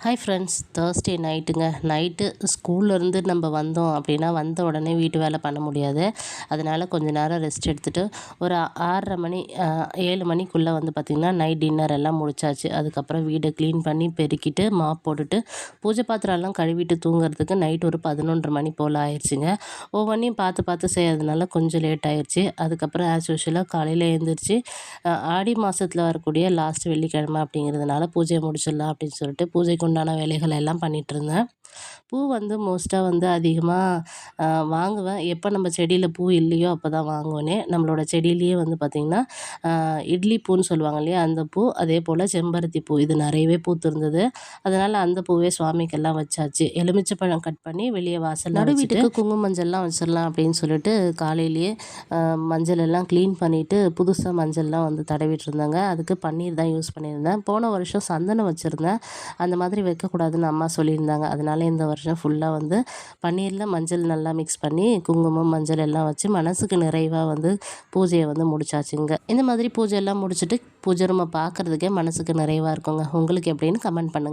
Hi friends, Thursday நைட்டுங்க. Night ஸ்கூல்லேருந்து நம்ம வந்தோம் அப்படின்னா வந்த உடனே வீட்டு வேலை பண்ண முடியாது. அதனால் கொஞ்ச நேரம் ரெஸ்ட் எடுத்துகிட்டு ஒரு 6:30 மணி 7 மணிக்குள்ளே வந்து பார்த்திங்கன்னா நைட் டின்னர் எல்லாம் முடிச்சாச்சு. அதுக்கப்புறம் வீடை க்ளீன் பண்ணி பெருக்கிட்டு மாப் போட்டுட்டு பூஜை பாத்திரம்லாம் கழுவிட்டு தூங்குறதுக்கு நைட் ஒரு 11:30 மணி போல் ஆயிடுச்சுங்க. ஒவ்வொன்றையும் பார்த்து பார்த்து செய்யறதுனால கொஞ்சம் லேட் ஆயிடுச்சு. அதுக்கப்புறம் ஆஸ் யூஷுவலாக காலையில் எழுந்திரிச்சு ஆடி மாதத்தில் வரக்கூடிய லாஸ்ட் வெள்ளிக்கிழமை அப்படிங்கிறதுனால பூஜையை முடிச்சிடலாம் அப்படின்னு சொல்லிட்டு பூஜைக்கு உண்டான வேலைகள் எல்லாம் பண்ணிட்டு இருந்தேன். பூ வந்து மோஸ்ட்டாக வந்து அதிகமாக வாங்குவேன். எப்போ நம்ம செடியில் பூ இல்லையோ அப்போ தான் வாங்குவேனே. நம்மளோட செடியிலேயே வந்து பார்த்திங்கன்னா இட்லி பூன்னு சொல்லுவாங்க இல்லையா, அந்த பூ, அதே போல் செம்பருத்தி பூ, இது நிறையவே பூத்திருந்தது. அதனால் அந்த பூவே சுவாமிக்கெல்லாம் வச்சாச்சு. எலுமிச்சை பழம் கட் பண்ணி வெளியே வாசலில் நடு வீட்டுக்கு குங்கும மஞ்சள்லாம் வச்சிடலாம் அப்படின்னு சொல்லிட்டு காலையிலேயே மஞ்சள் எல்லாம் க்ளீன் பண்ணிவிட்டு புதுசாக மஞ்சள்லாம் வந்து தடவிட்டு இருந்தாங்க. அதுக்கு பன்னீர் தான் யூஸ் பண்ணியிருந்தேன். போன வருஷம் சந்தனம் வச்சுருந்தேன். அந்த மாதிரி வைக்கக்கூடாதுன்னு அம்மா சொல்லியிருந்தாங்க. அதனால் இந்த வருஷம் ஃபுல்லாக வந்து பன்னீரில் மஞ்சள் நல்லா மிக்ஸ் பண்ணி குங்குமம் மஞ்சள் எல்லாம் வச்சு மனசுக்கு நிறைவாக வந்து பூஜையை வந்து முடிச்சாச்சுங்க. இந்த மாதிரி பூஜை எல்லாம் முடிச்சுட்டு பூஜை ரூமை பார்க்குறதுக்கே மனசுக்கு நிறைவாக இருக்குங்க. உங்களுக்கு எப்படின்னு கமெண்ட் பண்ணுங்கள்.